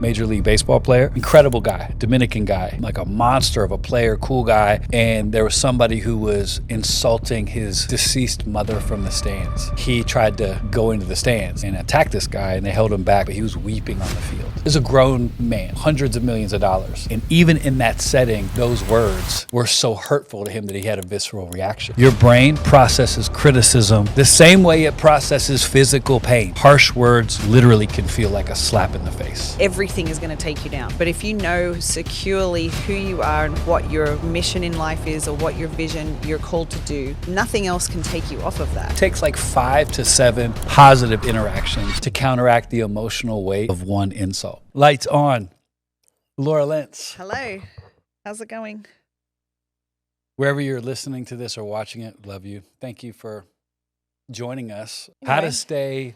Major League Baseball player, incredible guy, Dominican guy, like a monster of a player, cool guy. And there was somebody who was insulting his deceased mother from the stands. He tried to go into the stands and attack this guy, and they held him back, but he was weeping on the field. He's a grown man, hundreds of millions of dollars. And even in that setting, those words were so hurtful to him that he had a visceral reaction. Your brain processes criticism the same way it processes physical pain. Harsh words literally can feel like a slap in the face. Everything is going to take you down. But if you know securely who you are and what your mission in life is, or what your vision you're called to do, nothing else can take you off of that. It takes like 5 to 7 positive interactions to counteract the emotional weight of one insult. Lights on. Laura Lentz. Hello. How's it going? Wherever you're listening to this or watching it, love you. Thank you for joining us. How to stay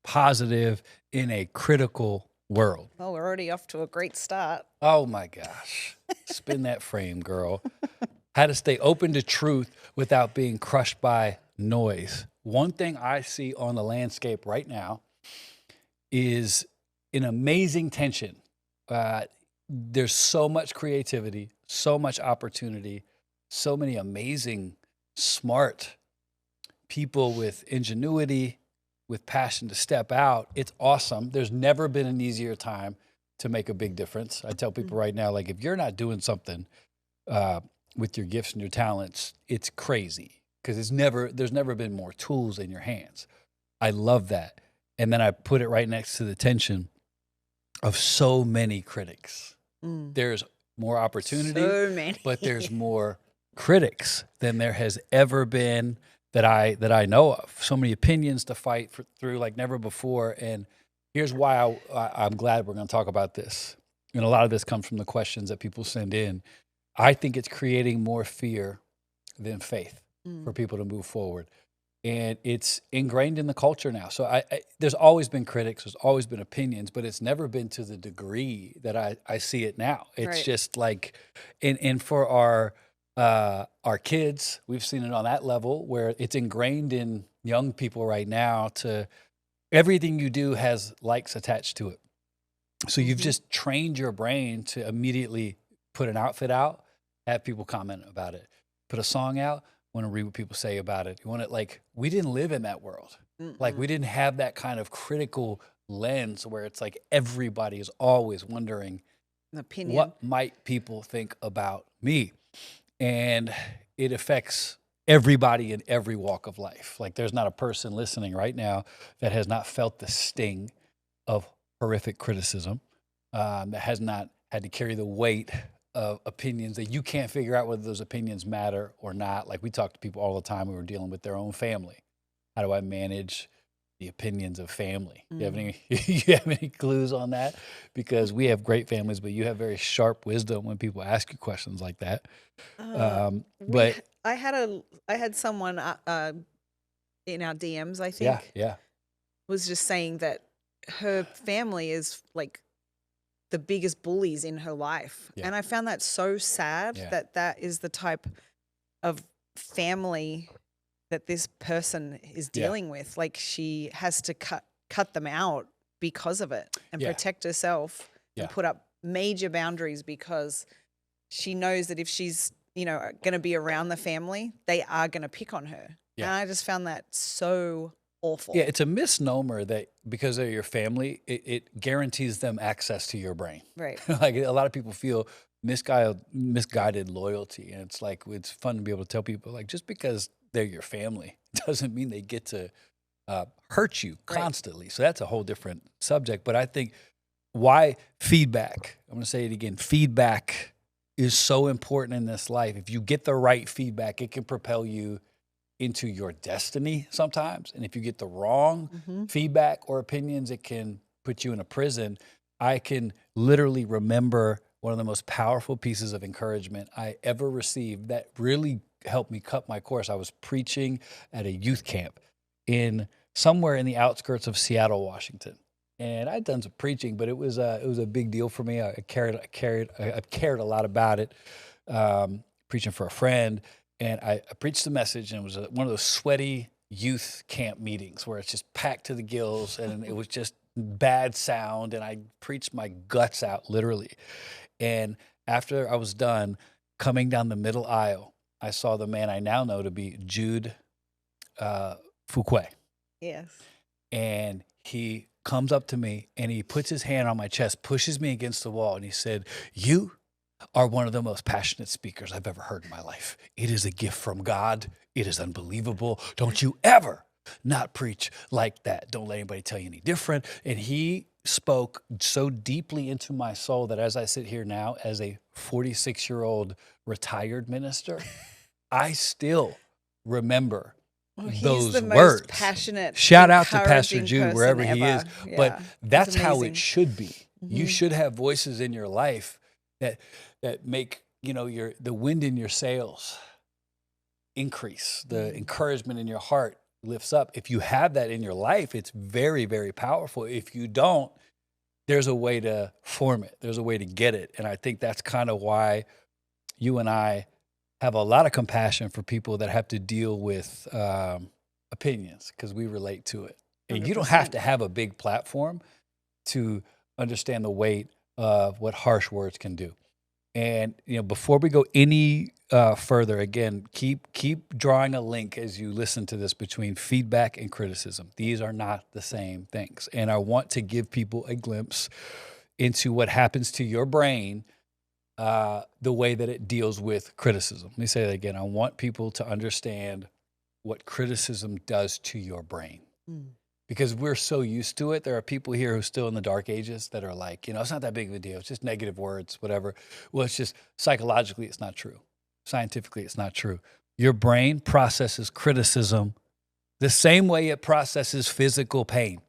positive in a critical world. Well, we're already off to a great start. Oh my gosh. Spin that frame, girl. How to stay open to truth without being crushed by noise. One thing I see on the landscape right now is an amazing tension. There's so much creativity, so much opportunity, so many amazing, smart people with ingenuity, with passion to step out. It's awesome. There's never been an easier time to make a big difference. I tell people right now, like, if you're not doing something with your gifts and your talents, it's crazy, because there's never been more tools in your hands. I love that. And then I put it right next to the tension of so many critics. There's more opportunity, So many. but there's more critics than there has ever been that I know of. So many opinions to fight through like never before. And here's why I'm glad we're going to talk about this. And a lot of this comes from the questions that people send in. I think it's creating more fear than faith for people to move forward. And it's ingrained in the culture now. So there's always been critics, there's always been opinions, but it's never been to the degree that I see it now. It's just like, and for our kids, we've seen it on that level where it's ingrained in young people right now to everything you do has likes attached to it. So you've just trained your brain to immediately put an outfit out, have people comment about it, put a song out, want to read what people say about it. You want it, like, we didn't live in that world. Like, we didn't have that kind of critical lens where it's like everybody is always wondering, An opinion. what might people think about me? And it affects everybody in every walk of life. Like, there's not a person listening right now that has not felt the sting of horrific criticism, that has not had to carry the weight of opinions that you can't figure out whether those opinions matter or not. Like, we talk to people all the time who are dealing with their own family. How do I manage the opinions of family? You have any clues on that? Because we have great families, but you have very sharp wisdom when people ask you questions like that. But I had someone in our DMs, I think, was just saying that her family is like the biggest bullies in her life. And I found that so sad that is the type of family that this person is dealing with. Like, she has to cut them out because of it and protect herself and put up major boundaries, because she knows that if she's, going to be around the family, they are going to pick on her. And I just found that so awful. Yeah, it's a misnomer that because they're your family, it guarantees them access to your brain. Right. Like, a lot of people feel misguided loyalty. And it's like, it's fun to be able to tell people, like, just because they're your family doesn't mean they get to hurt you constantly. So that's a whole different subject. But I think why feedback, I'm going to say it again, feedback is so important in this life. If you get the right feedback, it can propel you into your destiny sometimes. And if you get the wrong feedback or opinions, it can put you in a prison. I can literally remember one of the most powerful pieces of encouragement I ever received that really helped me cut my course. I was preaching at a youth camp somewhere in the outskirts of Seattle, Washington. And I'd done some preaching, but it was a big deal for me. I cared a lot about it, preaching for a friend. And I preached the message, and it was one of those sweaty youth camp meetings where it's just packed to the gills, and it was just bad sound, and I preached my guts out literally. And after I was done, coming down the middle aisle, I saw the man I now know to be Jude Fuqua. Yes. And he comes up to me and he puts his hand on my chest, pushes me against the wall, and he said, "You are one of the most passionate speakers I've ever heard in my life. It is a gift from God. It is unbelievable. Don't you ever not preach like that. Don't let anybody tell you any different." And he spoke so deeply into my soul that as I sit here now as a 46-year-old retired minister, I still remember He's those the most words. passionate, Shout out to Pastor encouraging Jude wherever person he is. ever. But Yeah, that's he's how it amazing. should be. You Mhm. should have voices in your life that make, the wind in your sails increase, the encouragement in your heart lifts up. If you have that in your life, it's very, very powerful. If you don't, there's a way to form it. There's a way to get it. And I think that's kind of why you and I have a lot of compassion for people that have to deal with opinions, because we relate to it. And you don't have 100%. to have a big platform to understand the weight of what harsh words can do. And before we go any further, again, keep drawing a link as you listen to this between feedback and criticism. These are not the same things. And I want to give people a glimpse into what happens to your brain, the way that it deals with criticism. Let me say that again. I want people to understand what criticism does to your brain. Because we're so used to it. There are people here who are still in the dark ages that are like, it's not that big of a deal. It's just negative words, whatever. Well, it's just psychologically, it's not true. Scientifically, it's not true. Your brain processes criticism the same way it processes physical pain.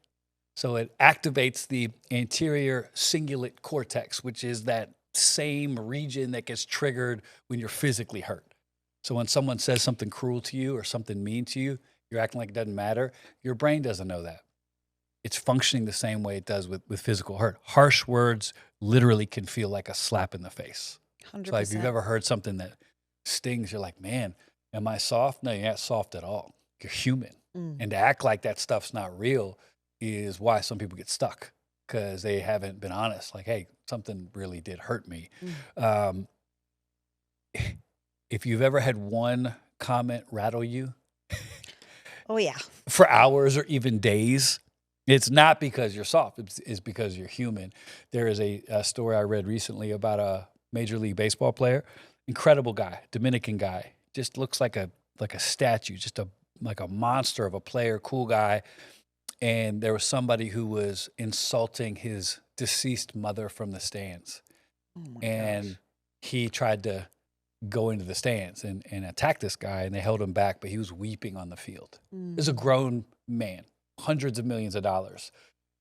So it activates the anterior cingulate cortex, which is that same region that gets triggered when you're physically hurt. So when someone says something cruel to you or something mean to you, you're acting like it doesn't matter. Your brain doesn't know that. It's functioning the same way it does with physical hurt. Harsh words literally can feel like a slap in the face. 100%. So if you've ever heard something that stings, you're like, man, am I soft? No, you're not soft at all. You're human. And to act like that stuff's not real is why some people get stuck, because they haven't been honest. Like, hey, something really did hurt me. If you've ever had one comment rattle you, Oh, yeah. for hours or even days, it's not because you're soft. It's because you're human. There is a story I read recently about a Major League Baseball player, incredible guy, Dominican guy, just looks like a statue, just like a monster of a player, cool guy. And there was somebody who was insulting his deceased mother from the stands. Oh my And gosh. he tried to go into the stands and attack this guy, and they held him back, but he was weeping on the field. This is a grown man, hundreds of millions of dollars.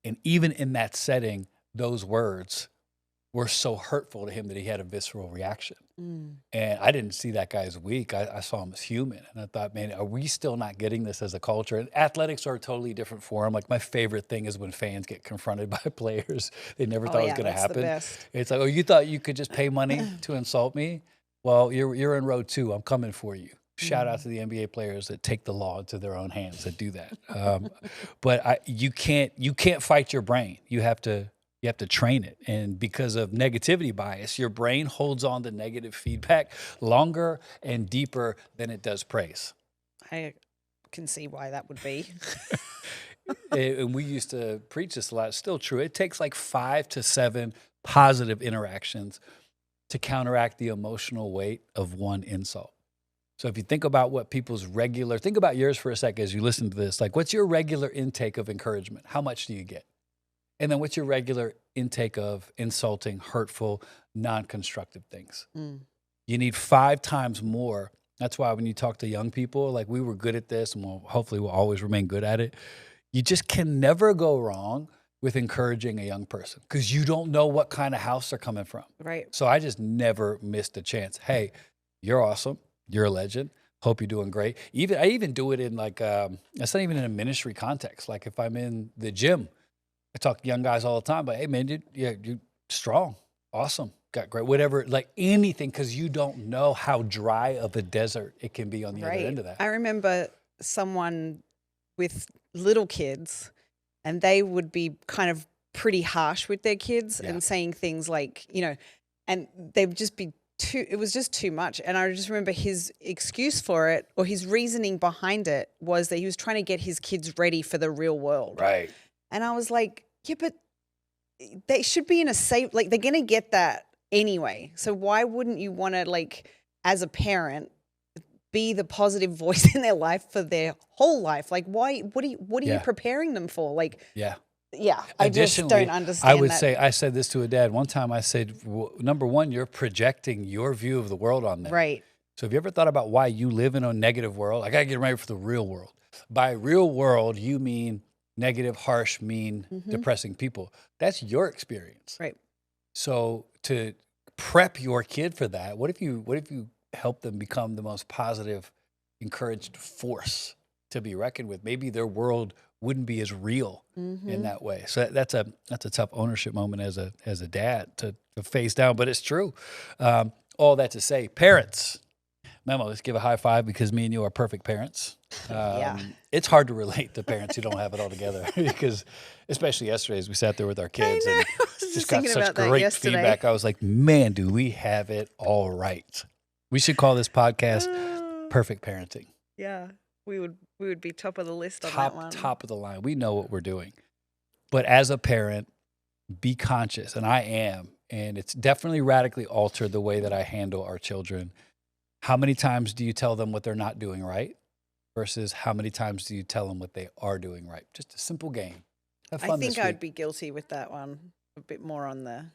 And even in that setting, those words were so hurtful to him that he had a visceral reaction. And I didn't see that guy as weak. I saw him as human. And I thought, man, are we still not getting this as a culture? And athletics are a totally different form. Like, my favorite thing is when fans get confronted by players they never thought it was going to that's the happen. best. It's like, oh, you thought you could just pay money to insult me? Well, you're in row 2. I'm coming for you. Shout out to the NBA players that take the law into their own hands, that do that. But you can't fight your brain. You have to train it. And because of negativity bias, your brain holds on to negative feedback longer and deeper than it does praise. I can see why that would be. And we used to preach this a lot. It's still true. It takes like 5 to 7 positive interactions to counteract the emotional weight of one insult. So if you think about what people's think about yours for a second as you listen to this. Like, what's your regular intake of encouragement? How much do you get? And then what's your regular intake of insulting, hurtful, non-constructive things? You need 5 times more. That's why when you talk to young people, like, we were good at this, and hopefully we'll always remain good at it. You just can never go wrong with encouraging a young person, because you don't know what kind of house they're coming from. Right. So I just never missed a chance. Hey, you're awesome. You're a legend. Hope you're doing great. I even do it in like, it's not even in a ministry context. Like, if I'm in the gym, I talk to young guys all the time, but hey, man, you're strong. Awesome. Got great, whatever, like anything, because you don't know how dry of a desert it can be on the other end of that. I remember someone with little kids, and they would be kind of pretty harsh with their kids Yeah. and saying things like, and they'd just be it was just too much. And I just remember his excuse for it, or his reasoning behind it, was that he was trying to get his kids ready for the real world. Right. And I was like, yeah, but they should be in a safe, like, they're going to get that anyway. So why wouldn't you want to, like, as a parent, be the positive voice in their life for their whole life? Like, why? What are you preparing them for? Like, yeah. I just don't understand. I would say, I said this to a dad one time. I said, number one, you're projecting your view of the world on them. Right. So have you ever thought about why you live in a negative world? I got to get ready for the real world. By real world, you mean negative, harsh, mean, depressing people. That's your experience. Right. So to prep your kid for that, what if you help them become the most positive, encouraged force to be reckoned with? Maybe their world wouldn't be as real in that way. So that's a tough ownership moment as a dad to face down, but it's true. All that to say, parents, Memo, let's give a high five, because me and you are perfect parents. It's hard to relate to parents who don't have it all together, because especially yesterday as we sat there with our kids and just got such great feedback. I was like, man, do we have it all right? We should call this podcast Perfect Parenting. Yeah, we would be top of the list on that one. Top of the line. We know what we're doing. But as a parent, be conscious, and I am, and it's definitely radically altered the way that I handle our children. How many times do you tell them what they're not doing right versus how many times do you tell them what they are doing right? Just a simple game. Have fun. I think I'd be guilty with that one, a bit more on the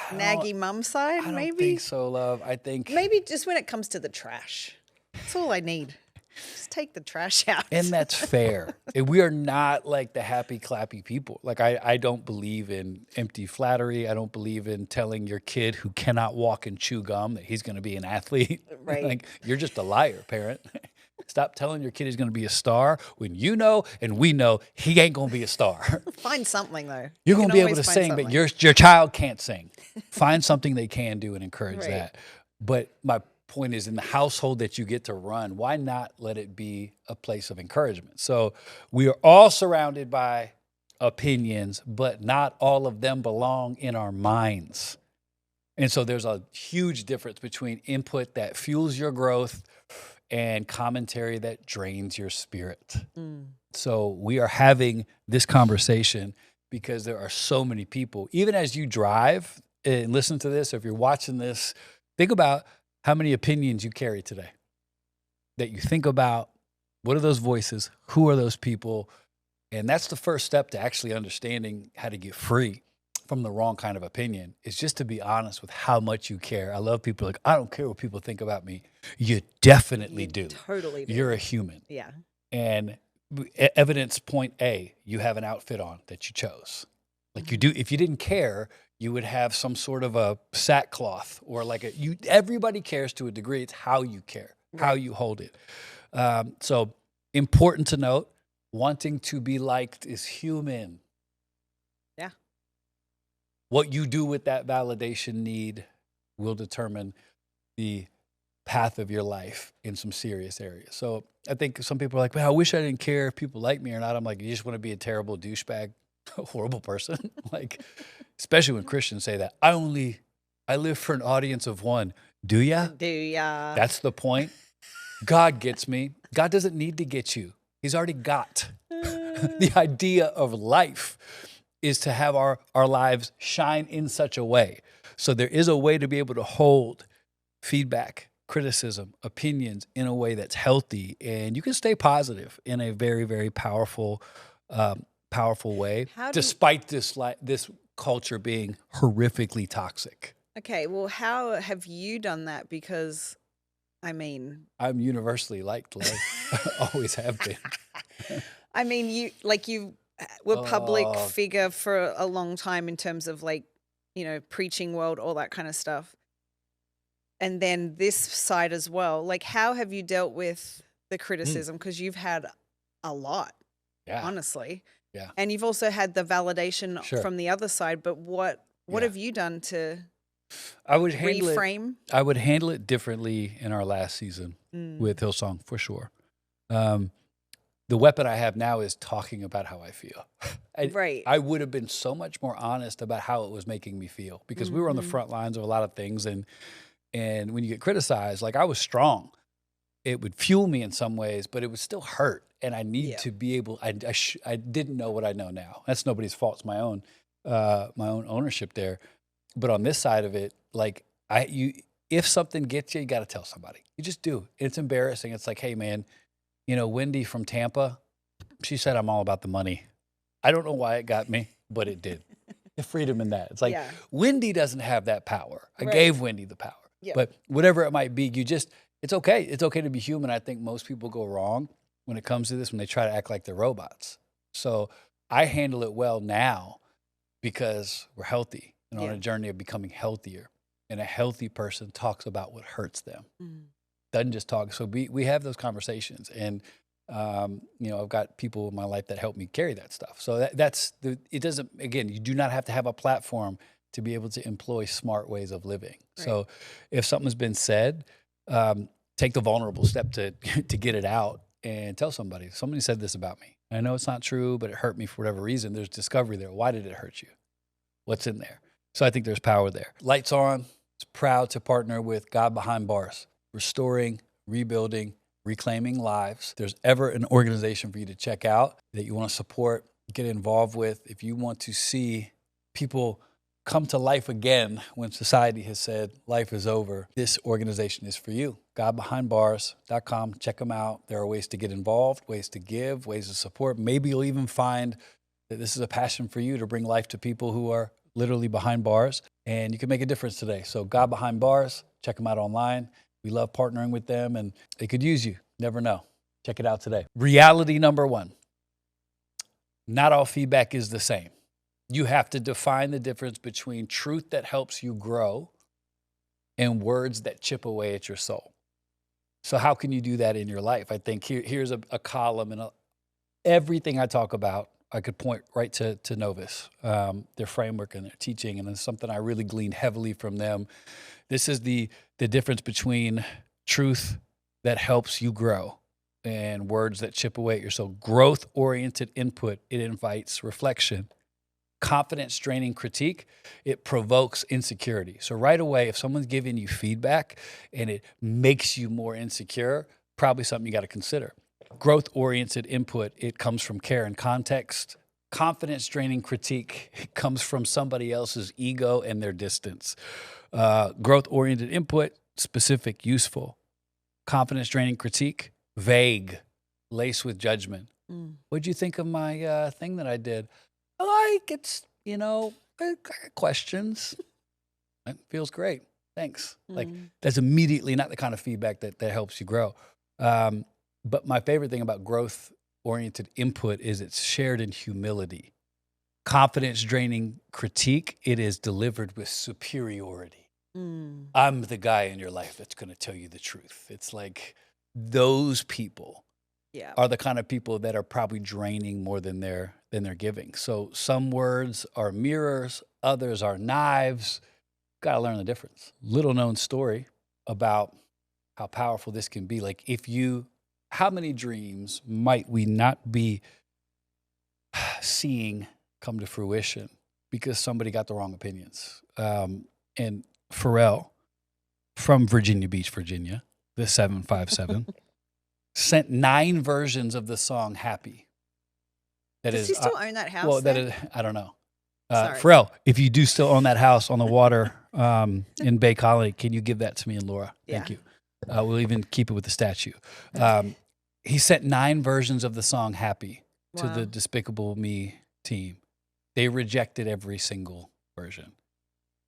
naggy mum side, maybe. I don't think so, love. I think maybe just when it comes to the trash. That's all I need. Just take the trash out. And that's fair. We are not like the happy, clappy people. Like, I don't believe in empty flattery. I don't believe in telling your kid who cannot walk and chew gum that he's going to be an athlete. Right. Like, you're just a liar, parent. Stop telling your kid he's going to be a star when you know and we know he ain't going to be a star. Find something, though. You're going to be able to sing, but your child can't sing. Find something they can do and encourage that. But my point is, in the household that you get to run, why not let it be a place of encouragement? So we are all surrounded by opinions, but not all of them belong in our minds. And so there's a huge difference between input that fuels your growth and commentary that drains your spirit. So we are having this conversation because there are so many people. Even as you drive and listen to this, or if you're watching this, think about how many opinions you carry today that you think about. What are those voices? Who are those people? And that's the first step to actually understanding how to get free from the wrong kind of opinion, is just to be honest with how much you care. I love people like, I don't care what people think about me. You definitely do. Totally do. You're a human. Yeah. And evidence point A, you have an outfit on that you chose. Like you do, if you didn't care, you would have some sort of a sackcloth or like everybody cares to a degree. It's how you care, how you hold it. So important to note, wanting to be liked is human. Yeah. What you do with that validation need will determine the path of your life in some serious areas. So I think some people are like, man, I wish I didn't care if people like me or not. I'm like, you just want to be a terrible douchebag, a horrible person. Like, especially when Christians say that. I live for an audience of one. Do ya? Do ya? That's the point. God gets me. God doesn't need to get you. He's already got. The idea of life is to have our lives shine in such a way. So there is a way to be able to hold feedback, criticism, opinions in a way that's healthy, and you can stay positive in a very, very powerful way, despite this culture being horrifically toxic. Okay, well, how have you done that? Because, I mean, I'm universally liked, always have been. I mean, you were public figure for a long time in terms of preaching world, all that kind of stuff. And then this side as well. Like, how have you dealt with the criticism? Because you've had a lot, honestly. Yeah. And you've also had the validation from the other side. But what have you done to reframe? I would handle it differently in our last season with Hillsong, for sure. the weapon I have now is talking about how I feel. Right. I would have been so much more honest about how it was making me feel, because we were on the front lines of a lot of things. And when you get criticized, like, I was strong. It would fuel me in some ways, but it would still hurt. And I need to be able, I didn't know what I know now. That's nobody's fault. It's my own ownership there. But on this side of it, like, if something gets you got to tell somebody. You just do. It's embarrassing. It's like, hey man, Wendy from Tampa, she said I'm all about the money. I don't know why it got me, but it did. The freedom in that. It's like, Wendy doesn't have that power. I gave Wendy the power. But whatever it might be, it's okay. It's okay to be human. I think most people go wrong when it comes to this, when they try to act like they're robots. So I handle it well now because we're healthy and on a journey of becoming healthier. And a healthy person talks about what hurts them. Doesn't just talk. So we have those conversations. And, I've got people in my life that help me carry that stuff. So it doesn't, again, you do not have to have a platform to be able to employ smart ways of living. Right. So if something's been said, take the vulnerable step to get it out and tell somebody. Somebody said this about me. I know it's not true, but it hurt me for whatever reason. There's discovery there. Why did it hurt you? What's in there? So I think there's power there. Lights On is proud to partner with God Behind Bars, restoring, rebuilding, reclaiming lives. If there's ever an organization for you to check out that you want to support, get involved with, if you want to see people come to life again when society has said life is over, this organization is for you. GodBehindBars.com. Check them out. There are ways to get involved, ways to give, ways to support. Maybe you'll even find that this is a passion for you to bring life to people who are literally behind bars, and you can make a difference today. So God Behind Bars, check them out online. We love partnering with them, and they could use you. Never know. Check it out today. Reality number 1. Not all feedback is the same. You have to define the difference between truth that helps you grow and words that chip away at your soul. So how can you do that in your life? I think here's a column, and everything I talk about, I could point right to Novus, their framework and their teaching, and it's something I really gleaned heavily from them. This is the difference between truth that helps you grow and words that chip away at your soul. Growth-oriented input, it invites reflection. Confidence-draining critique, it provokes insecurity. So right away, if someone's giving you feedback and it makes you more insecure, probably something you got to consider. Growth-oriented input, it comes from care and context. Confidence-draining critique, it comes from somebody else's ego and their distance. Growth-oriented input, specific, useful. Confidence-draining critique, vague, laced with judgment. What'd you think of my thing that I did? Like, it's, I got questions. It feels great. Thanks. Like, that's immediately not the kind of feedback that helps you grow. But my favorite thing about growth-oriented input is it's shared in humility. Confidence-draining critique, it is delivered with superiority. I'm the guy in your life that's going to tell you the truth. It's like those people are the kind of people that are probably draining more than they're giving. So some words are mirrors, others are knives. Got to learn the difference. Little known story about how powerful this can be. Like, how many dreams might we not be seeing come to fruition because somebody got the wrong opinions? And Pharrell from Virginia Beach, Virginia, the 757, sent 9 versions of the song Happy. Does he still own that house? Well, then? I don't know. Pharrell, if you do still own that house on the water in Bay Colony, can you give that to me and Laura? Thank you. We'll even keep it with the statue. He sent 9 versions of the song Happy to the Despicable Me team. They rejected every single version.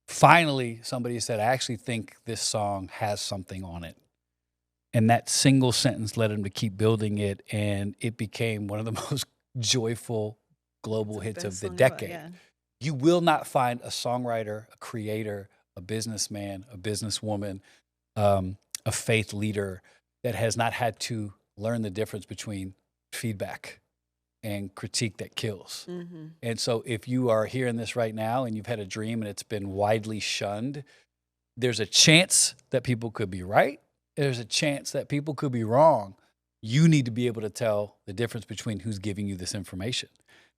Finally, somebody said, I actually think this song has something on it. And that single sentence led him to keep building it, and it became one of the most joyful global hits of the decade. You will not find a songwriter, a creator, a businessman, a businesswoman, a faith leader that has not had to learn the difference between feedback and critique that kills. And so if you are hearing this right now and you've had a dream and it's been widely shunned, there's a chance that people could be right. There's a chance that people could be wrong. you need to be able to tell the difference between who's giving you this information.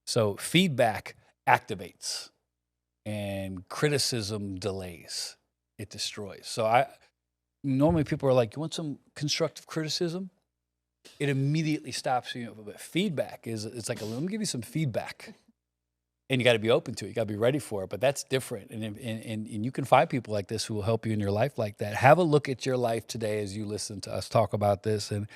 So feedback activates and criticism delays. It destroys. So normally people are like, you want some constructive criticism? It immediately stops you. But feedback it's like, let me give you some feedback. And you got to be open to it. You got to be ready for it. But that's different. And you can find people like this who will help you in your life like that. Have a look at your life today as you listen to us talk about this. And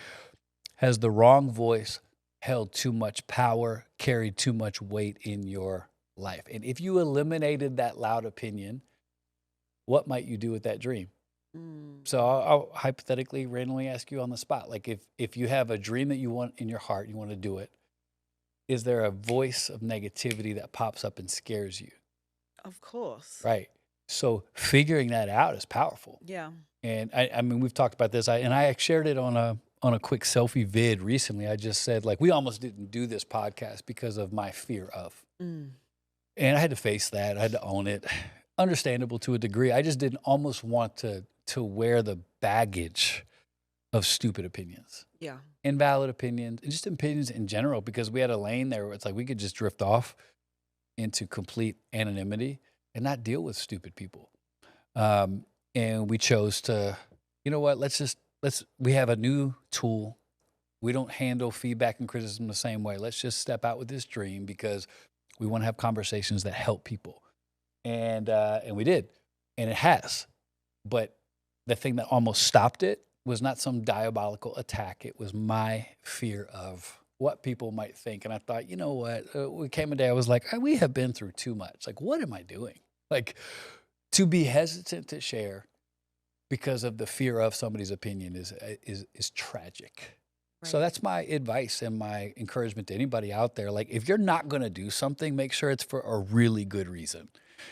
has the wrong voice held too much power, carried too much weight in your life? And if you eliminated that loud opinion, what might you do with that dream? So I'll hypothetically randomly ask you on the spot, like if you have a dream that you want in your heart, you want to do it, is there a voice of negativity that pops up and scares you? Of course. Right. So figuring that out is powerful. Yeah. And I mean, we've talked about this. I shared it on a quick selfie vid recently. I just said, like, we almost didn't do this podcast because of my fear of. And I had to face that. I had to own it. Understandable to a degree. I just didn't almost want to wear the baggage of stupid opinions. Yeah. Invalid opinions, and just opinions in general, because we had a lane there where it's like we could just drift off into complete anonymity and not deal with stupid people. And we chose to, you know what, we have a new tool. We don't handle feedback and criticism the same way. Let's just step out with this dream because we want to have conversations that help people. And we did, and it has. But the thing that almost stopped it was not some diabolical attack. It was my fear of what people might think. And I thought, you know what? We came a day, I was like, we have been through too much. Like, what am I doing? Like, to be hesitant to share because of the fear of somebody's opinion is tragic. Right. So that's my advice and my encouragement to anybody out there. Like, if you're not going to do something, make sure it's for a really good reason.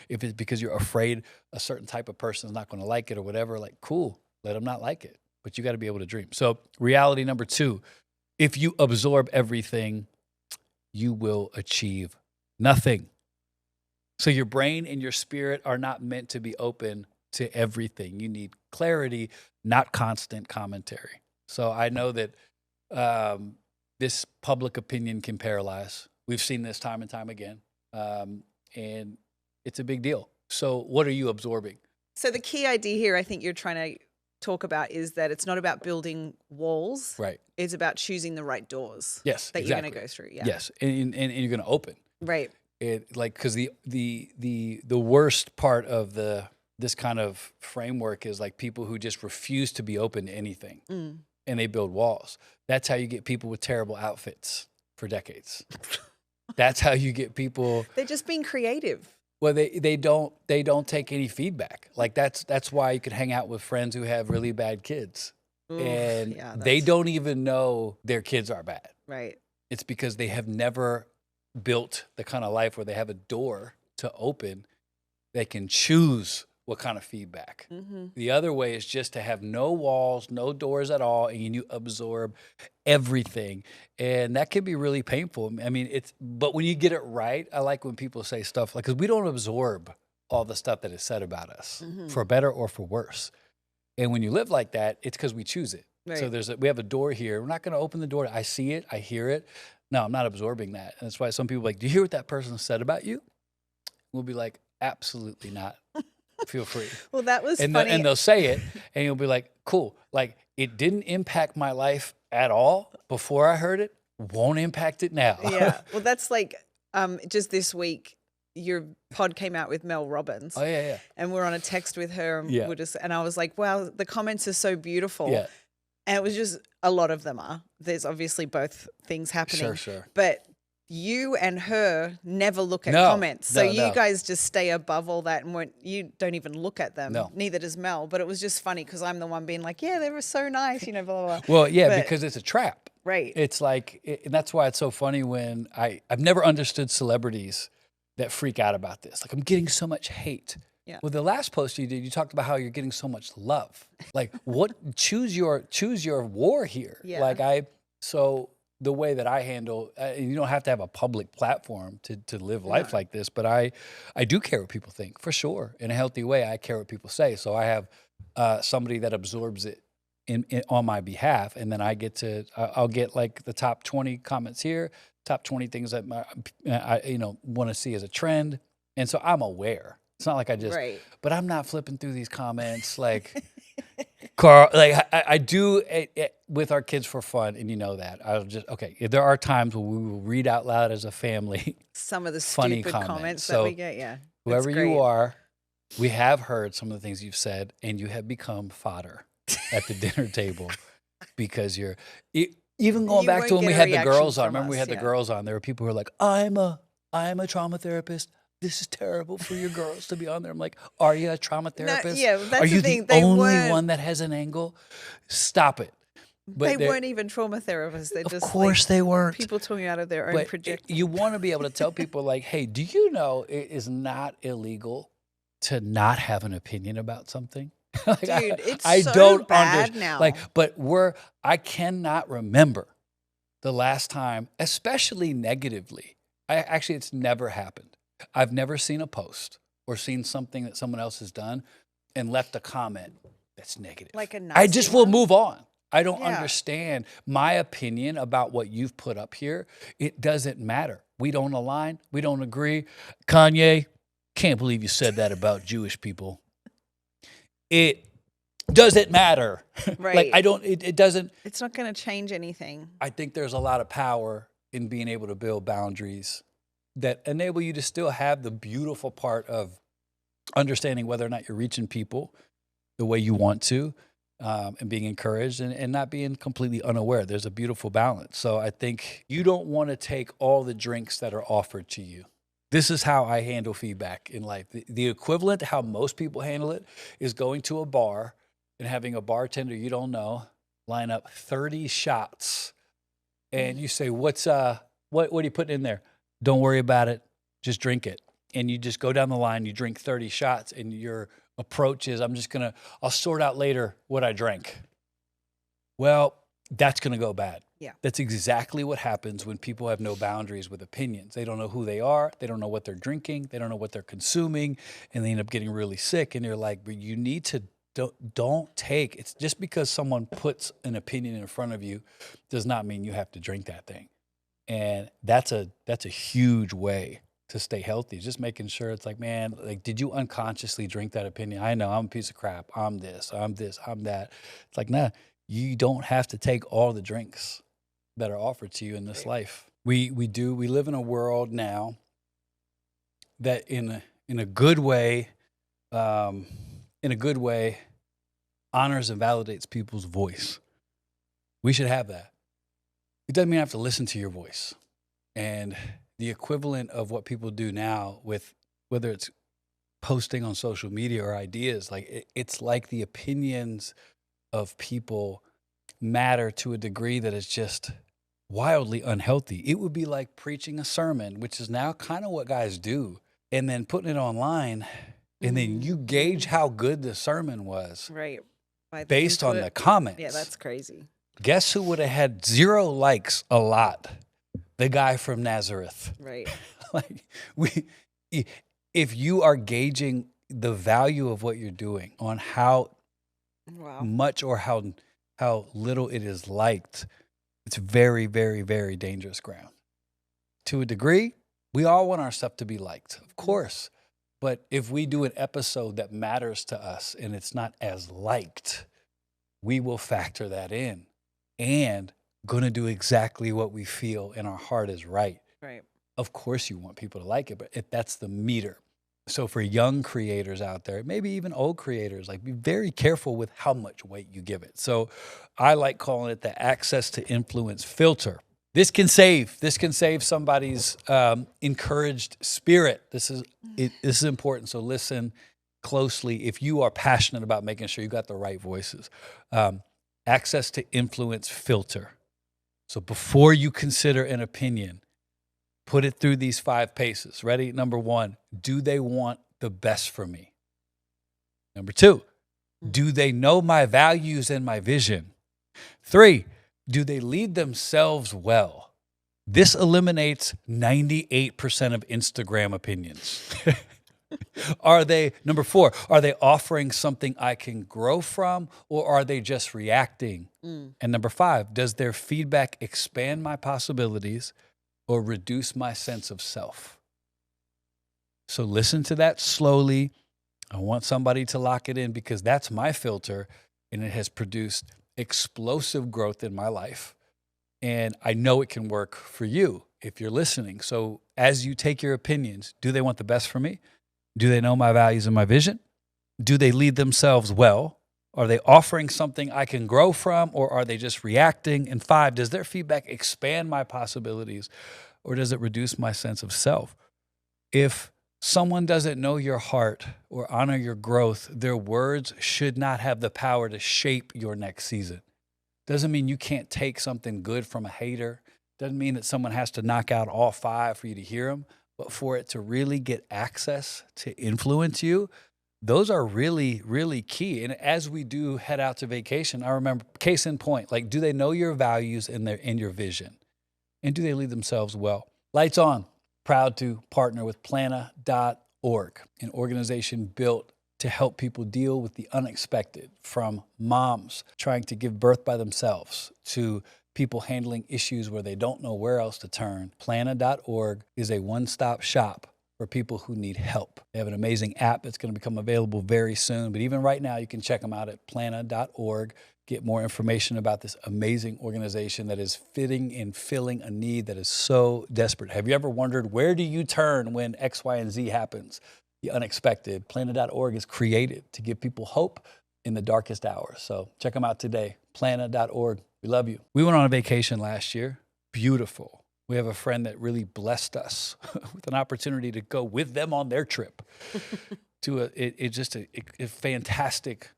If it's because you're afraid a certain type of person is not going to like it or whatever, like, cool, let them not like it. But you got to be able to dream. So reality number 2, if you absorb everything, you will achieve nothing. So your brain and your spirit are not meant to be open to everything. You need clarity, not constant commentary. So I know that this public opinion can paralyze. We've seen this time and time again. And it's a big deal. So what are you absorbing? So the key idea here, I think you're trying to talk about, is that it's not about building walls. Right. It's about choosing the right doors. Yes, that exactly. you're going to go through. Yeah. Yes, and you're going to open. Right. It, like, because the worst part of this kind of framework is like people who just refuse to be open to anything, and they build walls. That's how you get people with terrible outfits for decades. That's how you get people. They're just being creative. Well, they don't take any feedback. Like that's why you could hang out with friends who have really bad kids. Oof, and they don't even know their kids are bad. Right. It's because they have never built the kind of life where they have a door to open. They can choose what kind of feedback. The other way is just to have no walls, no doors at all, and you absorb everything. And that can be really painful. I mean, but when you get it right, I like when people say stuff like, because we don't absorb all the stuff that is said about us, for better or for worse. And when you live like that, it's because we choose it. Right. So we have a door here. We're not going to open the door. I see it. I hear it. No, I'm not absorbing that. And that's why some people are like, do you hear what that person said about you? We'll be like, absolutely not. Feel free. Well, that was funny. And they'll say it, and you'll be like, cool. Like, it didn't impact my life at all before I heard it. Won't impact it now. Yeah. Well, that's like just this week, your pod came out with Mel Robbins. Oh, yeah. And we're on a text with her, and and I was like, wow, the comments are so beautiful. Yeah. And it was just, a lot of them are. There's obviously both things happening. Sure. But you and her never look at comments. So you guys just stay above all that, and you don't even look at them. No. Neither does Mel. But it was just funny because I'm the one being like, yeah, they were so nice, blah, blah, blah. Well, yeah, because it's a trap. Right. It's like, and that's why it's so funny when I've never understood celebrities that freak out about this. Like, I'm getting so much hate. Yeah. Well, the last post you did, you talked about how you're getting so much love. Like, what? choose your war here. Yeah. So the way that I handle, you don't have to have a public platform to live life like this, but I do care what people think, for sure. In a healthy way, I care what people say. So I have somebody that absorbs it on my behalf, and then I'll get like the top 20 comments here, top 20 things that I want to see as a trend, and so I'm aware. It's not like I just, but I'm not flipping through these comments like Carl. Like I do it with our kids for fun, and you know that. I'll just there are times when we will read out loud as a family some of the funny stupid comments so that we get. Yeah, whoever you are, we have heard some of the things you've said, and you have become fodder at the dinner table because you're even going back to when we had the girls on. Remember, we had the girls on. There were people who were like, "I am a trauma therapist. This is terrible for your girls to be on there." I'm like, "Are you a trauma therapist? That's are you the only one that has an angle? Stop it." But they weren't even trauma therapists. They of course they weren't. People talking out of their own projections. You want to be able to tell people like, "Hey, do you know it is not illegal to not have an opinion about something?" Like, dude, it's so bad now. Like, but I cannot remember the last time, especially negatively. Actually, it's never happened. I've never seen a post or seen something that someone else has done and left a comment that's negative. Like a I just will move on. I don't understand my opinion about what you've put up here. It doesn't matter. We don't align. We don't agree. Kanye, can't believe you said that about Jewish people. It doesn't matter. Right. Like it doesn't. It's not going to change anything. I think there's a lot of power in being able to build boundaries that enable you to still have the beautiful part of understanding whether or not you're reaching people the way you want to, and being encouraged and not being completely unaware. There's a beautiful balance. So I think you don't want to take all the drinks that are offered to you. This is how I handle feedback in life. The equivalent to how most people handle it is going to a bar and having a bartender you don't know line up 30 shots. And you say, what are you putting in there? Don't worry about it. Just drink it. And you just go down the line, you drink 30 shots, and your approach is, I'll sort out later what I drank. Well, that's going to go bad. Yeah. That's exactly what happens when people have no boundaries with opinions. They don't know who they are. They don't know what they're drinking. They don't know what they're consuming, and they end up getting really sick. And you're like, but you need to don't take. It's just because someone puts an opinion in front of you does not mean you have to drink that thing. And that's a huge way to stay healthy. Just making sure it's like, man, like, did you unconsciously drink that opinion? I know I'm a piece of crap. I'm this, I'm that. It's like, nah, you don't have to take all the drinks that are offered to you in this life. We live in a world now that in a good way, honors and validates people's voice. We should have that. It doesn't mean I have to listen to your voice. And the equivalent of what people do now with whether it's posting on social media or ideas, like it's like the opinions of people matter to a degree that is just wildly unhealthy. It would be like preaching a sermon, which is now kind of what guys do, and then putting it online, and then you gauge how good the sermon was. Right. Based on the comments. Yeah, that's crazy. Guess who would have had 0 likes a lot? The guy from Nazareth. Right. Like if you are gauging the value of what you're doing on how much or how little it is liked, it's very, very, very dangerous ground. To a degree, we all want our stuff to be liked, of course. But if we do an episode that matters to us and it's not as liked, we will factor that in and going to do exactly what we feel in our heart is right. Right. Of course you want people to like it, but that's the meter. So for young creators out there, maybe even old creators, like be very careful with how much weight you give it. So I like calling it the access to influence filter. This can save somebody's encouraged spirit. This is important. So listen closely if you are passionate about making sure you got the right voices. Access to influence filter. So before you consider an opinion, put it through these 5 paces. Ready? Number 1, do they want the best for me? Number 2, do they know my values and my vision? 3, do they lead themselves well? This eliminates 98% of Instagram opinions. Are they, number 4, are they offering something I can grow from, or are they just reacting? And number 5, does their feedback expand my possibilities or reduce my sense of self? So listen to that slowly. I want somebody to lock it in because that's my filter, and it has produced explosive growth in my life. And I know it can work for you if you're listening. So as you take your opinions, do they want the best for me? Do they know my values and my vision? Do they lead themselves well? Are they offering something I can grow from, or are they just reacting? And 5, does their feedback expand my possibilities, or does it reduce my sense of self? If someone doesn't know your heart or honor your growth, their words should not have the power to shape your next season. Doesn't mean you can't take something good from a hater. Doesn't mean that someone has to knock out all 5 for you to hear them. But for it to really get access to influence you, those are really, really key. And as we do head out to vacation, I remember, case in point, like, do they know your values and your vision? And do they lead themselves well? Lights on. Proud to partner with Plana.org, an organization built to help people deal with the unexpected, from moms trying to give birth by themselves to people handling issues where they don't know where else to turn. Plana.org is a one-stop shop for people who need help. They have an amazing app that's going to become available very soon, but even right now, you can check them out at Plana.org. Get more information about this amazing organization that is fitting and filling a need that is so desperate. Have you ever wondered, where do you turn when X, Y, and Z happens? The unexpected. Plana.org is created to give people hope in the darkest hours. So check them out today. Plana.org. We love you. We went on a vacation last year. Beautiful. We have a friend that really blessed us with an opportunity to go with them on their trip to a fantastic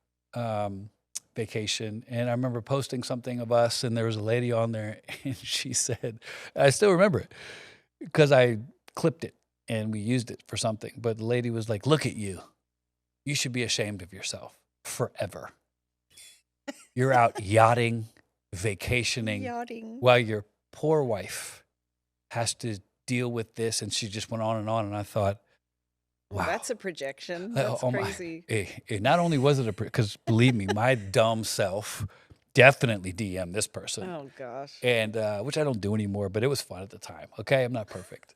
vacation. And I remember posting something of us, and there was a lady on there, and she said, I still remember it because I clipped it and we used it for something. But the lady was like, look at you. You should be ashamed of yourself forever. You're out yachting, vacationing, while your poor wife has to deal with this. And she just went on. And I thought, wow. That's a projection. That's crazy. Not only was it because believe me, my dumb self definitely DM'd this person. Oh, gosh. And which I don't do anymore, but it was fun at the time. Okay, I'm not perfect.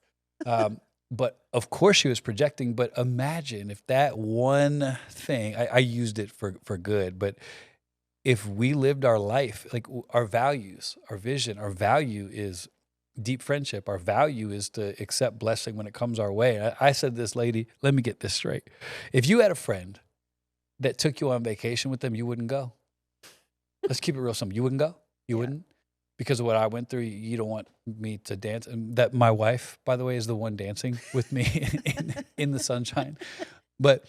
But of course she was projecting. But imagine if that one thing, I used it for good, but if we lived our life, like our values, our vision, our value is deep friendship. Our value is to accept blessing when it comes our way. I said to this lady, let me get this straight. If you had a friend that took you on vacation with them, you wouldn't go. Let's keep it real simple. You wouldn't go? You wouldn't? Because of what I went through, you don't want me to dance. And that my wife, by the way, is the one dancing with me in the sunshine. But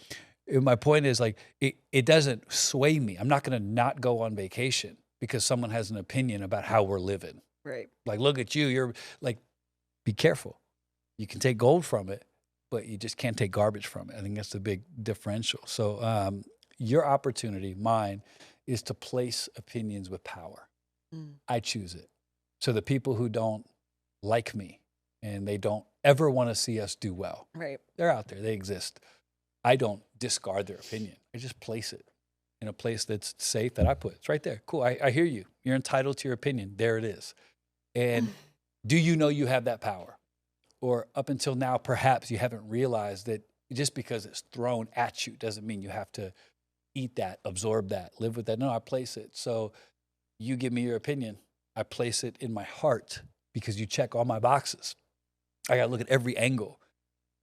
my point is, like, it doesn't sway me. I'm not going to not go on vacation because someone has an opinion about how we're living. Right. Like, look at you. You're like, be careful. You can take gold from it, but you just can't take garbage from it. I think that's the big differential. So your opportunity, mine, is to place opinions with power. I choose it. So the people who don't like me and they don't ever want to see us do well, right, they're out there. They exist. I don't discard their opinion. I just place it in a place that's safe that I put. It's right there. Cool. I hear you. You're entitled to your opinion. There it is. And do you know you have that power? Or up until now, perhaps you haven't realized that just because it's thrown at you doesn't mean you have to eat that, absorb that, live with that. No, I place it. So you give me your opinion. I place it in my heart because you check all my boxes. I got to look at every angle.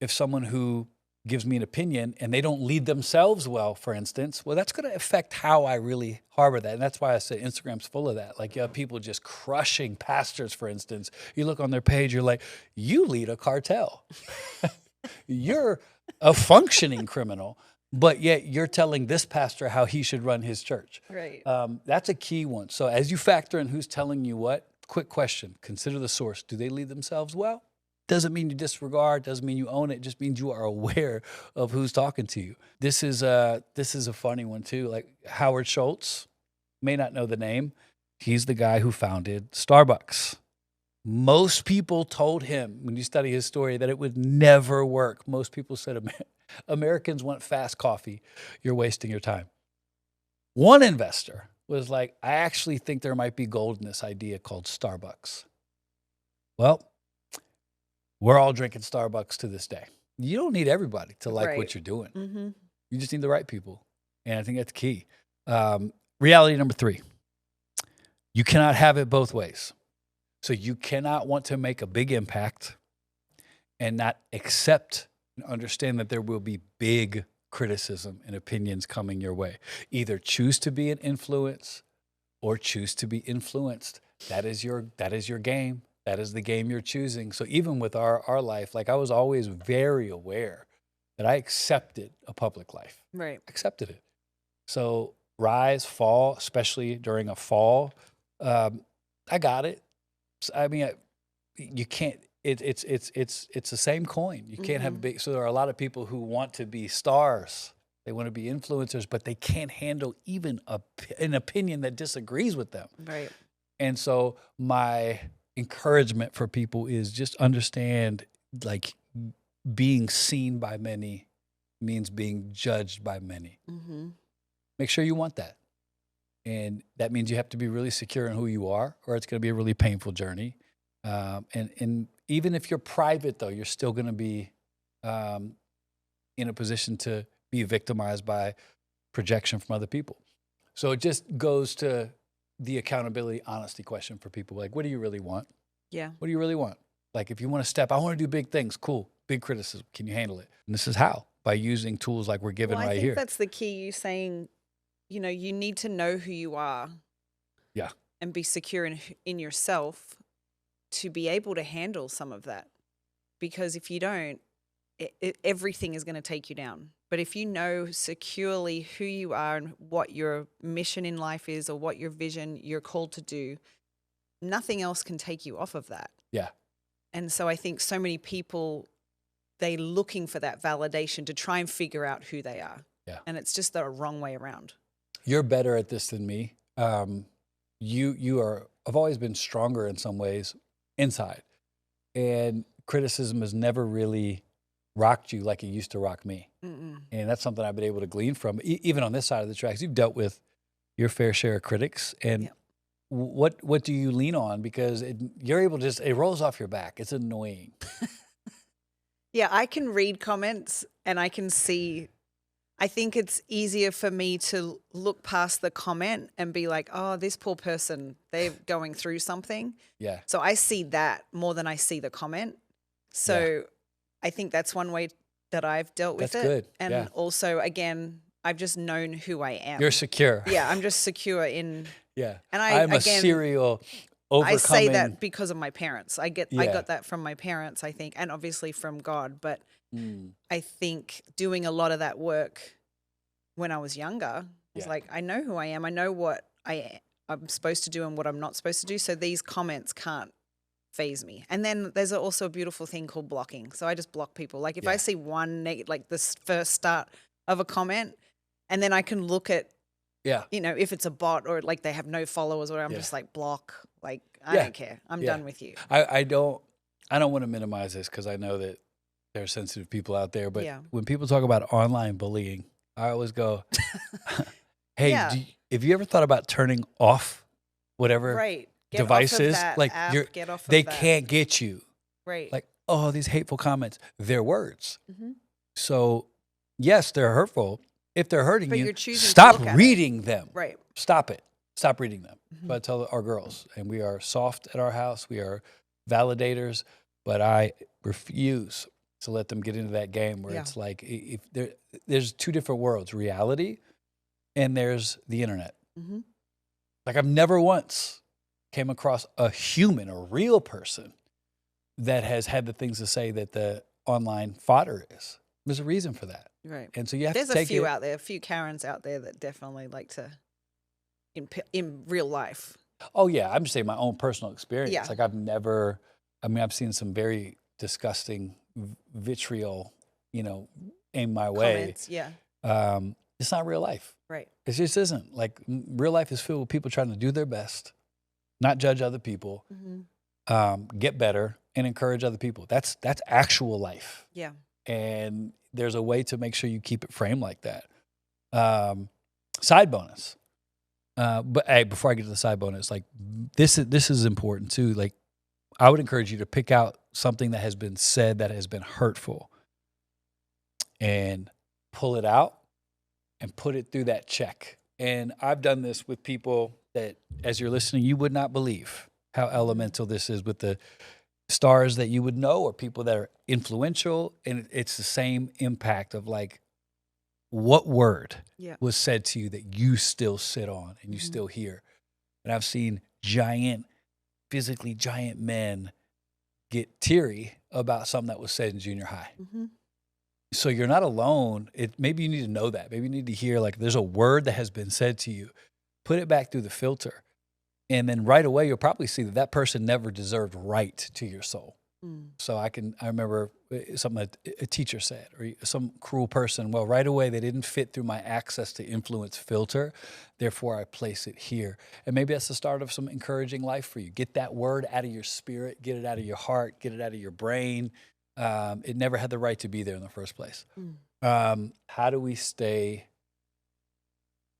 If someone who gives me an opinion and they don't lead themselves well, for instance, well, that's going to affect how I really harbor that. And that's why I say Instagram's full of that. Like, you have people just crushing pastors, for instance. You look on their page, you're like, you lead a cartel. You're a functioning criminal, but yet you're telling this pastor how he should run his church. Right. That's a key one. So as you factor in who's telling you what, quick question, consider the source. Do they lead themselves well? Doesn't mean you disregard, doesn't mean you own it, just means you are aware of who's talking to you. This is a funny one too. Like, Howard Schultz, may not know the name. He's the guy who founded Starbucks. Most people told him, when you study his story, that it would never work. Most people said, Americans want fast coffee. You're wasting your time. One investor was like, I actually think there might be gold in this idea called Starbucks. Well, we're all drinking Starbucks to this day. You don't need everybody to like what you're doing. Mm-hmm. You just need the right people. And I think that's key. Reality number 3, you cannot have it both ways. So you cannot want to make a big impact and not accept and understand that there will be big criticism and opinions coming your way. Either choose to be an influence or choose to be influenced. That is your game. That is the game you're choosing. So even with our life, like I was always very aware that I accepted a public life. Right. Accepted it. So rise, fall, especially during a fall, I got it. I mean, you can't. It's the same coin. You can't have a big. So there are a lot of people who want to be stars. They want to be influencers, but they can't handle even an opinion that disagrees with them. Right. And so my encouragement for people is just understand, like, being seen by many means being judged by many. Mm-hmm. Make sure you want that. And that means you have to be really secure in who you are, or it's going to be a really painful journey. And even if you're private, though, you're still going to be in a position to be victimized by projection from other people. So it just goes to the accountability, honesty question for people. Like, what do you really want? Yeah. What do you really want? Like, if you want to step, I want to do big things. Cool. Big criticism. Can you handle it? And this is how, by using tools like we're given right here. I think that's the key. You saying, you know, you need to know who you are. Yeah. And be secure in yourself to be able to handle some of that. Because if you don't, everything is going to take you down. But if you know securely who you are and what your mission in life is, or what your vision you're called to do, nothing else can take you off of that. Yeah. And so I think so many people, they're looking for that validation to try and figure out who they are. Yeah. And it's just the wrong way around. You're better at this than me. You are, I've always been stronger in some ways inside. And criticism has never really rocked you like it used to rock me. Mm-mm. And that's something I've been able to glean from. Even on this side of the tracks, you've dealt with your fair share of critics. And what do you lean on? Because you're able to it rolls off your back. It's annoying. Yeah, I can read comments and I can see. I think it's easier for me to look past the comment and be like, oh, this poor person, they're going through something. Yeah. So I see that more than I see the comment. So I think that's one way that I've dealt with it. That's good. And also, again, I've just known who I am. You're secure. Yeah, I'm just secure in. Yeah. And I'm a serial overcoming. I say that because of my parents. I got that from my parents, I think, and obviously from God. But I think doing a lot of that work when I was younger, was like, I know who I am. I know what I'm supposed to do and what I'm not supposed to do. So these comments can't faze me. And then there's also a beautiful thing called blocking. So I just block people. Like if I see one like this first start of a comment, and then I can look at, you know, if it's a bot or like they have no followers, or I'm just like block. Like I don't care. I'm done with you. I don't want to minimize this because I know that there are sensitive people out there. But when people talk about online bullying, I always go, hey, have you ever thought about turning off whatever devices? Like they can't get you. Right. Like, oh, these hateful comments, they're words. Mm-hmm. So yes, they're hurtful. If they're hurting you, stop reading them. Right. Stop it. Stop reading them. Mm-hmm. But I tell our girls, and we are soft at our house. We are validators, but I refuse to let them get into that game where it's like if there's two different worlds, reality and there's the internet. Mm-hmm. Like I've never once came across a human, a real person that has had the things to say that the online fodder is. There's a reason for that. Right. And so you have to take it. There's a few Karens out there that definitely like to in real life. Oh yeah. I'm just saying my own personal experience. Yeah. Like I've seen some very disgusting vitriol, you know, in my way. Comments, yeah. It's not real life. Right. It just isn't. Like real life is filled with people trying to do their best, not judge other people, get better, and encourage other people. That's actual life. Yeah. And there's a way to make sure you keep it framed like that. Side bonus. But hey, before I get to the side bonus, like this is important too. Like I would encourage you to pick out something that has been said that has been hurtful and pull it out and put it through that check. And I've done this with people that, as you're listening, you would not believe how elemental this is with the stars that you would know or people that are influential. And it's the same impact of like, what word was said to you that you still sit on and you still hear? And I've seen physically giant men get teary about something that was said in junior high. So you're not alone. Maybe you need to know that. Maybe you need to hear like there's a word that has been said to you. Put it back through the filter. And then right away, you'll probably see that person never deserved right to your soul. So I remember something that a teacher said, or some cruel person. Well, right away, they didn't fit through my access to influence filter. Therefore, I place it here. And maybe that's the start of some encouraging life for you. Get that word out of your spirit, get it out of your heart, get it out of your brain. It never had the right to be there in the first place. How do we stay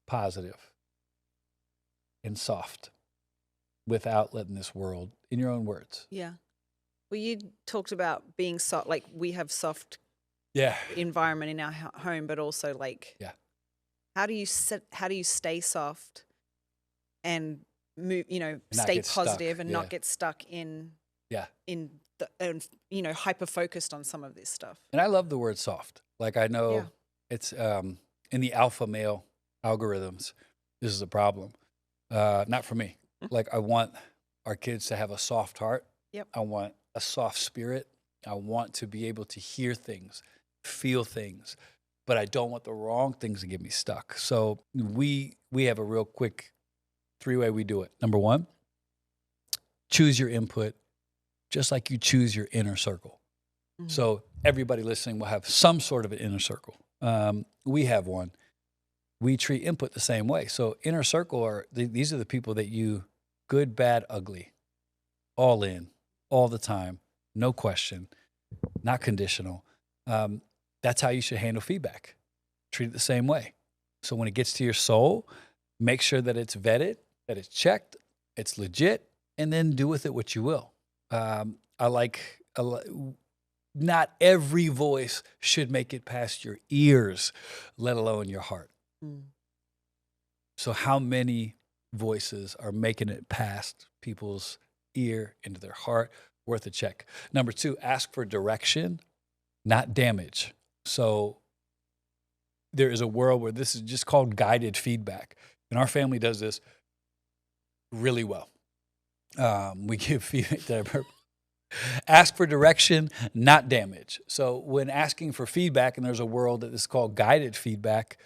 positive and soft without letting this world, in your own words? Yeah. Well, you talked about being soft, like we have soft environment in our home, but also like, how do you stay soft and move, stay positive and not get stuck in hyper focused on some of this stuff. And I love the word soft. Like I know it's in the alpha male algorithms, this is a problem. Not for me. Like I want our kids to have a soft heart. I want a soft spirit. I want to be able to hear things, feel things, but I don't want the wrong things to get me stuck. So we have a real quick 3-way we do it. Number 1, choose your input just like you choose your inner circle. So everybody listening will have some sort of an inner circle. We have one. We treat input the same way. So inner circle these are the people that you, good, bad, ugly, all in, all the time, no question, not conditional. That's how you should handle feedback. Treat it the same way. So when it gets to your soul, make sure that it's vetted, that it's checked, it's legit, and then do with it what you will. Not every voice should make it past your ears, let alone your heart. So how many voices are making it past people's ear into their heart? Worth a check. Number 2, ask for direction, not damage. So there is a world where this is just called guided feedback. And our family does this really well. We give feedback. Ask for direction, not damage. So when asking for feedback, and there's a world that is called guided feedback,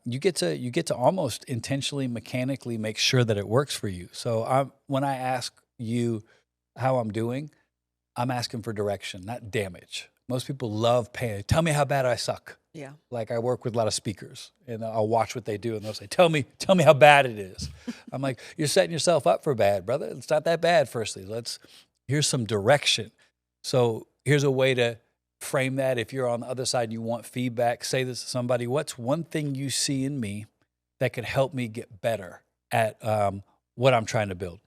you get to almost intentionally, mechanically make sure that it works for you. So when I ask you how I'm doing, I'm asking for direction, not damage. Most people love paying. Tell me how bad I suck. Yeah. Like I work with a lot of speakers, and I'll watch what they do, and they'll say, "Tell me how bad it is." I'm like, "You're setting yourself up for bad, brother. It's not that bad. Firstly, here's some direction." So here's a way to frame that. If you're on the other side and you want feedback, say this to somebody: "What's one thing you see in me that could help me get better at what I'm trying to build?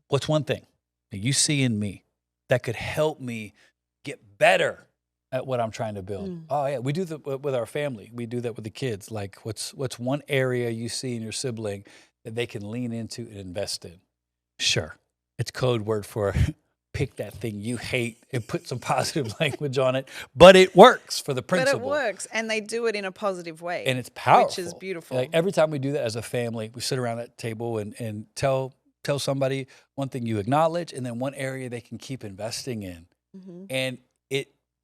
What's one thing that you see in me that could help me get better at what I'm trying to build?" Oh yeah, we do that with our family. We do that with the kids. Like, what's one area you see in your sibling that they can lean into and invest in? Sure, it's code word for pick that thing you hate and put some positive language on it, but it works for the principle. But it works, and they do it in a positive way, and it's powerful, which is beautiful. Like every time we do that as a family, we sit around that table and tell somebody one thing you acknowledge, and then one area they can keep investing in. And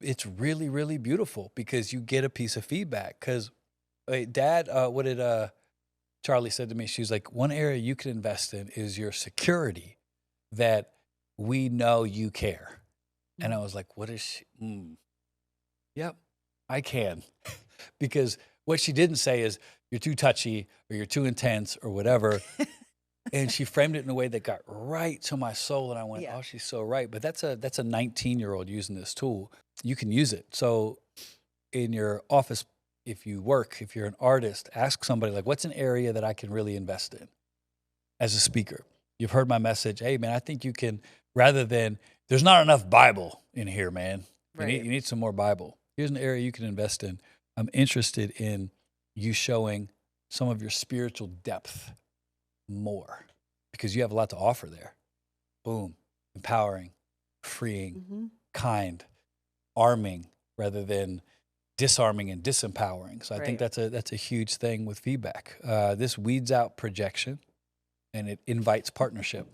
it's really, really beautiful because you get a piece of feedback. Because Dad, what did Charlie said to me? She was like, one area you can invest in is your security, that we know you care. And I was like, what is she? Yep, I can. Because what she didn't say is you're too touchy or you're too intense or whatever. And she framed it in a way that got right to my soul. And I went, oh, she's so right. But that's a 19-year-old using this tool. You can use it. So in your office, if you're an artist, ask somebody like, what's an area that I can really invest in as a speaker? You've heard my message. Hey, man, I think you can, rather than, there's not enough Bible in here, man. You need some more Bible. Here's an area you can invest in. I'm interested in you showing some of your spiritual depth more because you have a lot to offer there. Boom. Empowering, freeing, kind, arming rather than disarming and disempowering. So I think that's a huge thing with feedback. This weeds out projection and it invites partnership.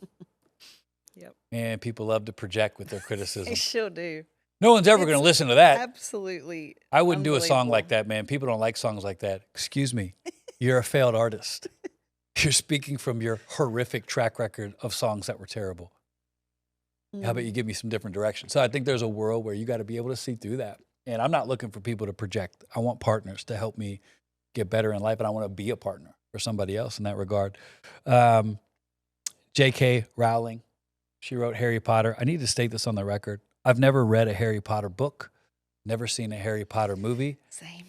Yep. And people love to project with their criticism. They sure do. No one's ever going to listen to that. Absolutely. I wouldn't do a song like that, man. People don't like songs like that. Excuse me. You're a failed artist. You're speaking from your horrific track record of songs that were terrible. How about you give me some different direction? So I think there's a world where you got to be able to see through that. And I'm not looking for people to project. I want partners to help me get better in life, and I want to be a partner for somebody else in that regard. J.K. Rowling, she wrote Harry Potter. I need to state this on the record. I've never read a Harry Potter book, never seen a Harry Potter movie. Same.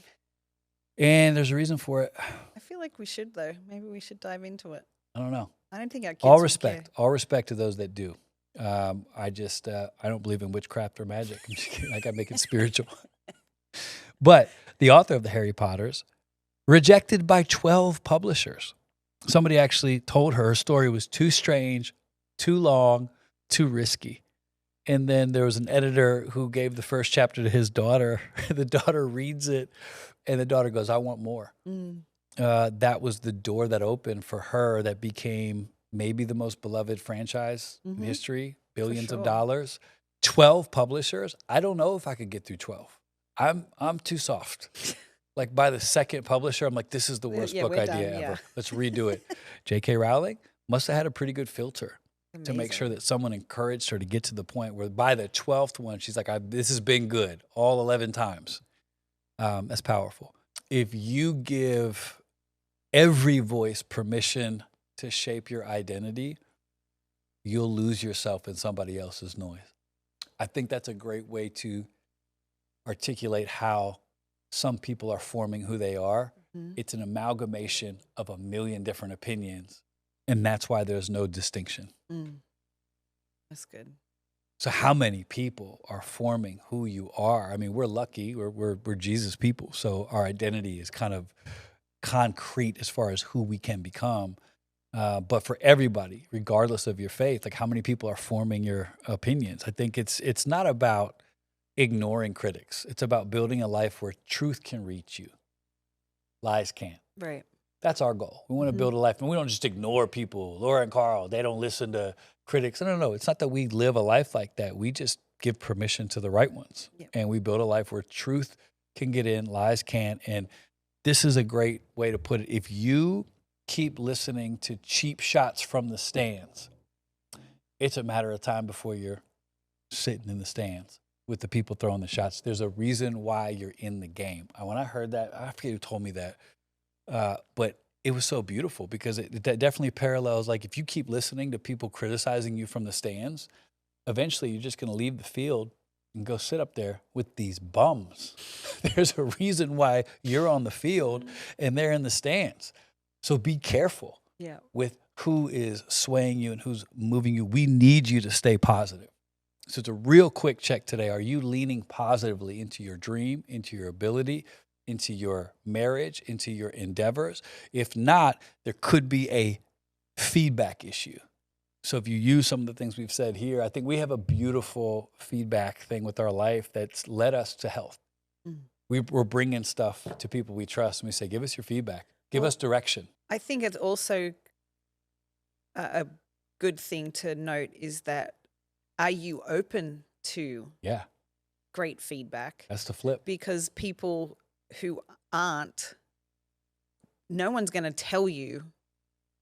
And there's a reation for it. I feel like we should, though. Maybe we should dive into it. I don't know. I don't think our kids all would respect, care. all respect to those that do. I don't believe in witchcraft or magic. I'm just kidding. I got to make it spiritual. But the author of the Harry Potters, rejected by 12 publishers. Somebody actually told her story was too strange, too long, too risky. And then there was an editor who gave the first chapter to his daughter. The daughter reads it, and the daughter goes, I want more. That was the door that opened for her that became maybe the most beloved franchise in history, billions of dollars. 12 publishers. I don't know if I could get through 12. I'm too soft. Like by the second publisher, I'm like, this is the worst book idea ever. Let's redo it. J.K. Rowling must have had a pretty good filter. Amazing. To make sure that someone encouraged her to get to the point where by the 12th one, she's like, this has been good all 11 times. That's powerful. If you give every voice permission to shape your identity, you'll lose yourself in somebody else's noise. I think that's a great way to articulate how some people are forming who they are. It's an amalgamation of a million different opinions. And that's why there's no distinction. That's good. So how many people are forming who you are? I mean, we're lucky. We're Jesus people. So our identity is kind of concrete as far as who we can become. But for everybody, regardless of your faith, like how many people are forming your opinions? I think it's not about ignoring critics. It's about building a life where truth can reach you. Lies can't. Right. That's our goal. We want to build a life, and we don't just ignore people. Laura and Carl, they don't listen to critics. No. It's not that we live a life like that. We just give permission to the right ones, and we build a life where truth can get in, lies can't. And this is a great way to put it. If you keep listening to cheap shots from the stands, it's a matter of time before you're sitting in the stands with the people throwing the shots. There's a reason why you're in the game. When I heard that, I forget who told me that. But it was so beautiful because it definitely parallels, like if you keep listening to people criticizing you from the stands, eventually you're just going to leave the field and go sit up there with these bums. There's a reason why you're on the field and they're in the stands. So be careful with who is swaying you and who's moving you. We need you to stay positive. So it's a real quick check today. Are you leaning positively into your dream, into your ability, into your marriage, into your endeavors? If not, there could be a feedback issue. So if you use some of the things we've said here, I think we have a beautiful feedback thing with our life that's led us to health. We're bringing stuff to people we trust, and we say, give us your feedback. Give us direction. I think it's also a good thing to note is that are you open to great feedback? That's the flip. Because people who aren't, no one's going to tell you,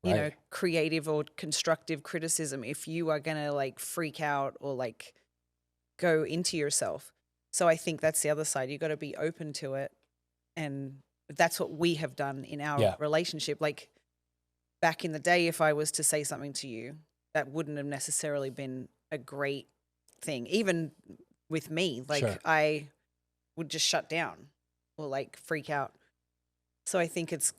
you know, creative or constructive criticism if you are going to like freak out or like go into yourself. So I think that's the other side. You got to be open to it. And that's what we have done in our relationship. Like back in the day, if I was to say something to you, that wouldn't have necessarily been a great thing. Even with me, like Sure. I would just shut down or like freak out. So I think it's,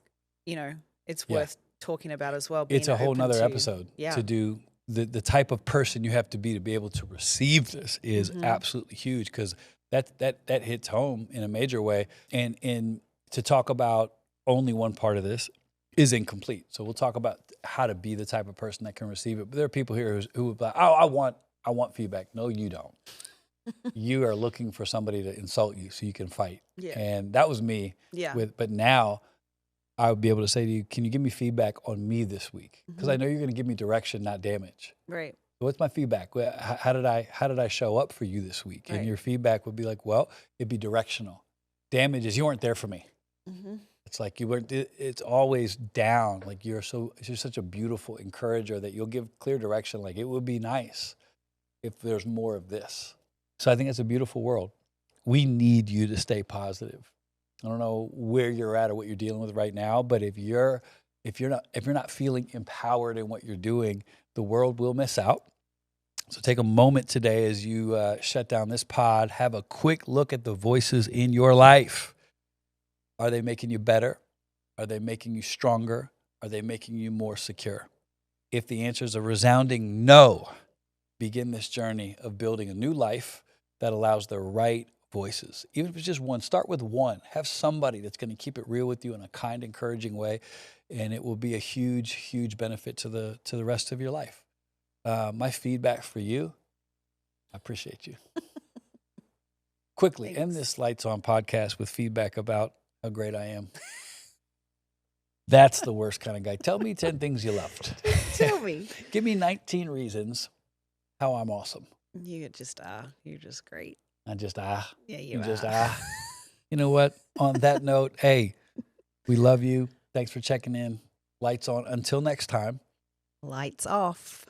it's worth talking about as well. It's a whole nother episode to do. The type of person you have to be able to receive this is absolutely huge, because that hits home in a major way. And to talk about only one part of this is incomplete. So we'll talk about how to be the type of person that can receive it. But there are people here who would be like, oh, I want feedback. No, you don't. You are looking for somebody to insult you so you can fight. Yeah. And that was me. Yeah. But now I would be able to say to you, can you give me feedback on me this week? Because I know you're going to give me direction, not damage. Right. So what's my feedback? How did I show up for you this week? Right. And your feedback would be like, well, it'd be directional. Damage is you weren't there for me. It's like you weren't. It's always down. Like you're such a beautiful encourager that you'll give clear direction. Like it would be nice if there's more of this. So I think it's a beautiful world. We need you to stay positive. I don't know where you're at or what you're dealing with right now, but if you're not feeling empowered in what you're doing, the world will miss out. So take a moment today as you shut down this pod, have a quick look at the voices in your life. Are they making you better? Are they making you stronger? Are they making you more secure? If the answer is a resounding no, begin this journey of building a new life that allows the right voices. Even if it's just one, start with one. Have somebody that's going to keep it real with you in a kind, encouraging way, and it will be a huge, huge benefit to the rest of your life. My feedback for you, I appreciate you. Quickly, Thanks. End this Lights On podcast with feedback about how great I am. That's the worst kind of guy. Tell me 10 things you loved. Tell me. Give me 19 reasons how I'm awesome. You just are. You're just great. I just Yeah, you just are. You know what? On that note, hey, we love you. Thanks for checking in. Lights on. Until next time. Lights off.